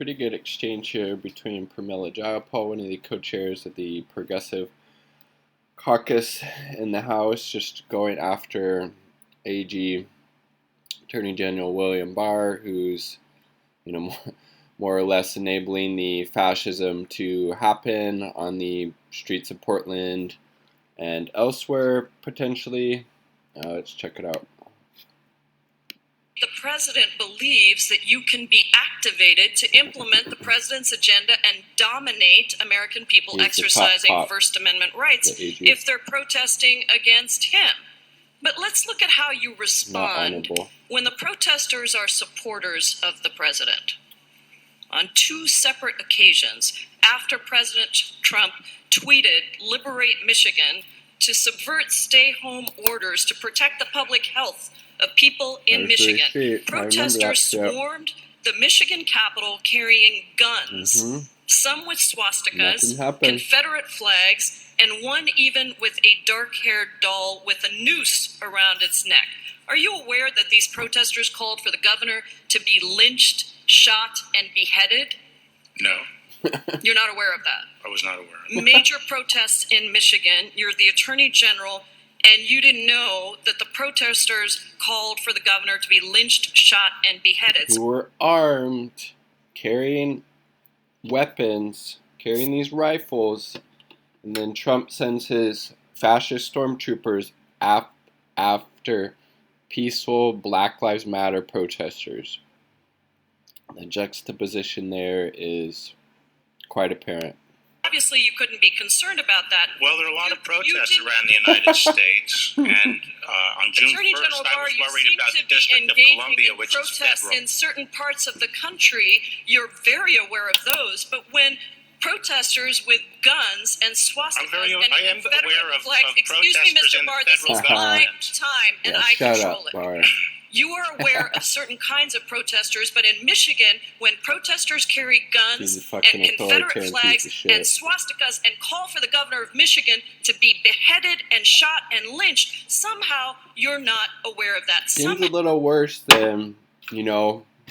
pretty good exchange here between Pramila Jayapal, one of the co-chairs of the Progressive Caucus in the House, just going after AG Attorney General William Barr, who's, more or less enabling the fascism to happen on the streets of Portland and elsewhere, potentially. Let's check it out. The president believes that you can be activated to implement the president's agenda and dominate American people exercising First Amendment rights if they're protesting against him. But let's look at how you respond when the protesters are supporters of the president. On two separate occasions, after President Trump tweeted, "Liberate Michigan," to subvert stay-home orders to protect the public health of people in Michigan, protesters swarmed the Michigan Capitol carrying guns, some with swastikas, Confederate flags, and one even with a dark-haired doll with a noose around its neck. Are you aware that these protesters called for the governor to be lynched, shot, and beheaded? No. You're not aware of that? I was not aware of that. Major protests in Michigan. You're the attorney general, and you didn't know that the protesters called for the governor to be lynched, shot, and beheaded. Who were armed, carrying weapons, carrying these rifles, and then Trump sends his fascist stormtroopers after peaceful Black Lives Matter protesters. The juxtaposition there is quite apparent. Obviously, you couldn't be concerned about that. Well, there are a lot of protests around the United States, and on June 1st, I was worried about the District of Columbia, which is federal. In certain parts of the country, you're very aware of those, but when protesters with guns and swastikas and Confederate flags, excuse me, Mr. Barr, this is my time, and I control it. Barr. You are aware of certain kinds of protesters, but in Michigan, when protesters carry guns and Confederate flags and swastikas and call for the governor of Michigan to be beheaded and shot and lynched, somehow you're not aware of that. Seems a little worse than,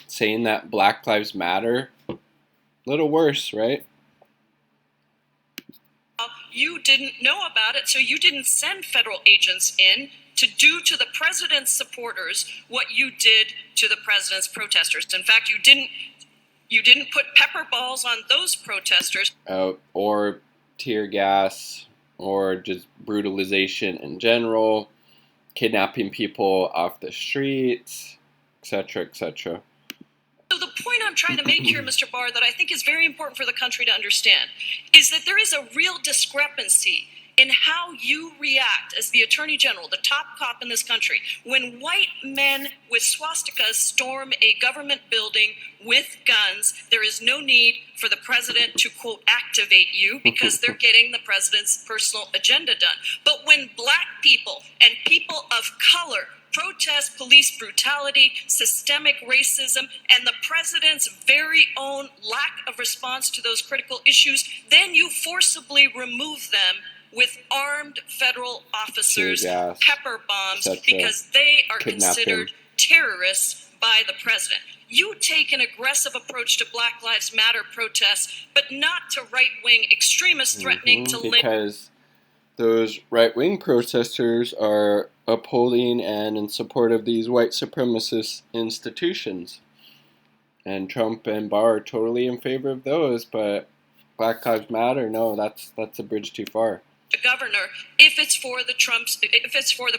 saying that Black Lives Matter. A little worse, right? You didn't know about it, so you didn't send federal agents in to do to the president's supporters what you did to the president's protesters. In fact, you didn't put pepper balls on those protesters. Or tear gas, or just brutalization in general, kidnapping people off the streets, etc., etc. So the point I'm trying to make here, Mr. Barr, that I think is very important for the country to understand, is that there is a real discrepancy in how you react as the Attorney General, the top cop in this country, when white men with swastikas storm a government building with guns. There is no need for the president to, quote, activate you because they're getting the president's personal agenda done. But when black people and people of color protest police brutality, systemic racism, and the president's very own lack of response to those critical issues, then you forcibly remove them with armed federal officers, pepper bombs, because they are considered terrorists by the president. You take an aggressive approach to Black Lives Matter protests, but not to right-wing extremists threatening to because those right-wing protesters are upholding and in support of these white supremacist institutions. And Trump and Barr are totally in favor of those, but Black Lives Matter, no, that's a bridge too far. The governor, if it's for the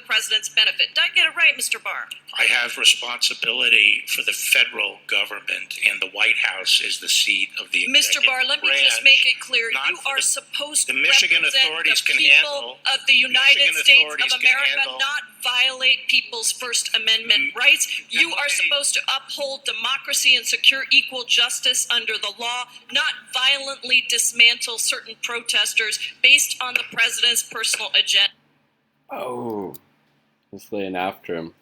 president's benefit. Did I get it right, Mr. Barr? I have responsibility for the federal government, and the White House is the seat of the executive Mr. Barr, let me just make it clear. You are supposed to represent the people of the United States of America, not violate people's First Amendment rights. You are supposed to uphold democracy and secure equal justice under the law, not violently dismantle certain protesters based on the president's personal agenda. Oh, just laying after him.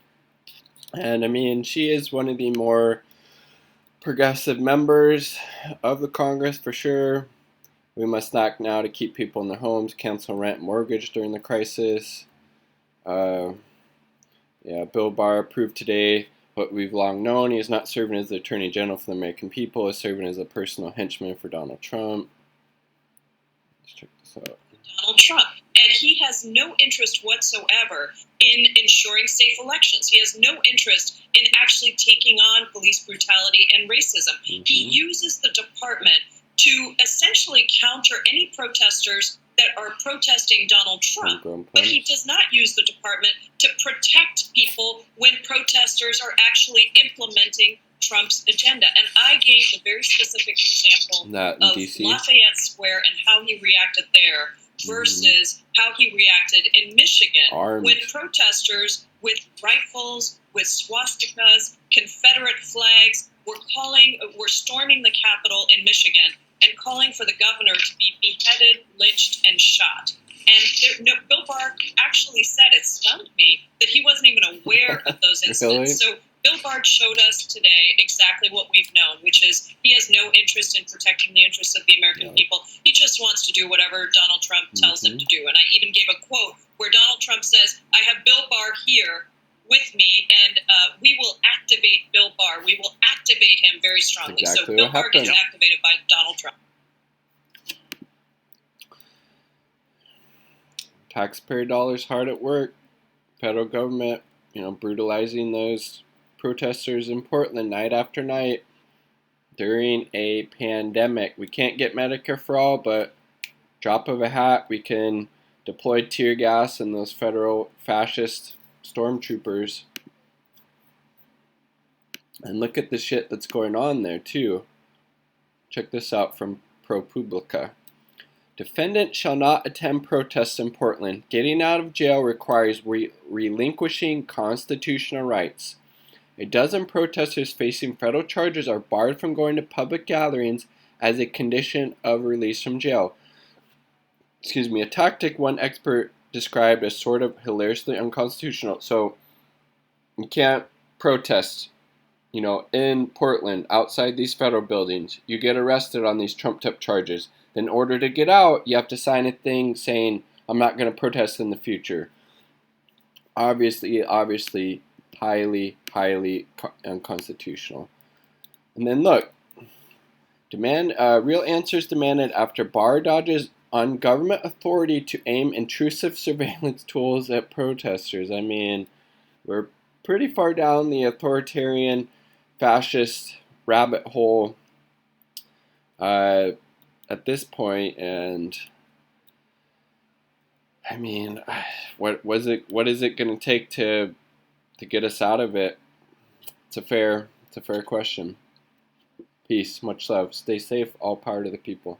And I mean, she is one of the more progressive members of the Congress for sure. We must act now to keep people in their homes, cancel rent, mortgage during the crisis. Bill Barr approved today what we've long known. He is not serving as the Attorney General for the American people. He is serving as a personal henchman for Donald Trump. Let's check this out. Donald Trump. And he has no interest whatsoever in ensuring safe elections. He has no interest in actually taking on police brutality and racism. Mm-hmm. He uses the department to essentially counter any protesters that are protesting Donald Trump. But he does not use the department to protect people when protesters are actually implementing Trump's agenda. And I gave a very specific example of DC? Lafayette Square and how he reacted there versus how he reacted in Michigan when protesters with rifles, with swastikas, Confederate flags were storming the Capitol in Michigan and calling for the governor to be beheaded, lynched, and shot. And Bill Barr actually said, it stunned me, that he wasn't even aware of those incidents. Really? So Bill Barr showed us today exactly what we've known, which is he has no interest in protecting the interests of the American people. He just wants to do whatever Donald Trump tells him to do. And I even gave a quote where Donald Trump says, I have Bill Barr here with me, and we will activate Bill Barr. We will activate him very strongly. Exactly. So Bill Barr gets activated by Donald Trump. Taxpayer dollars hard at work. Federal government, brutalizing those protesters in Portland night after night during a pandemic. We can't get Medicare for all, but drop of a hat, we can deploy tear gas and those federal fascist stormtroopers. And look at the shit that's going on there too. Check this out from ProPublica. Defendant shall not attend protests in Portland. Getting out of jail requires relinquishing constitutional rights. A dozen protesters facing federal charges are barred from going to public gatherings as a condition of release from jail. A tactic one expert described as sort of hilariously unconstitutional. So you can't protest, in Portland outside these federal buildings. You get arrested on these trumped-up charges. In order to get out, you have to sign a thing saying, I'm not going to protest in the future. Obviously, highly unconstitutional. And then look, real answers demanded after Barr dodges on government authority to aim intrusive surveillance tools at protesters. I mean, we're pretty far down the authoritarian, fascist rabbit hole at this point, and I mean, what is it going to take to get us out of it? It's a fair question. Peace, much love, stay safe, all power to the people.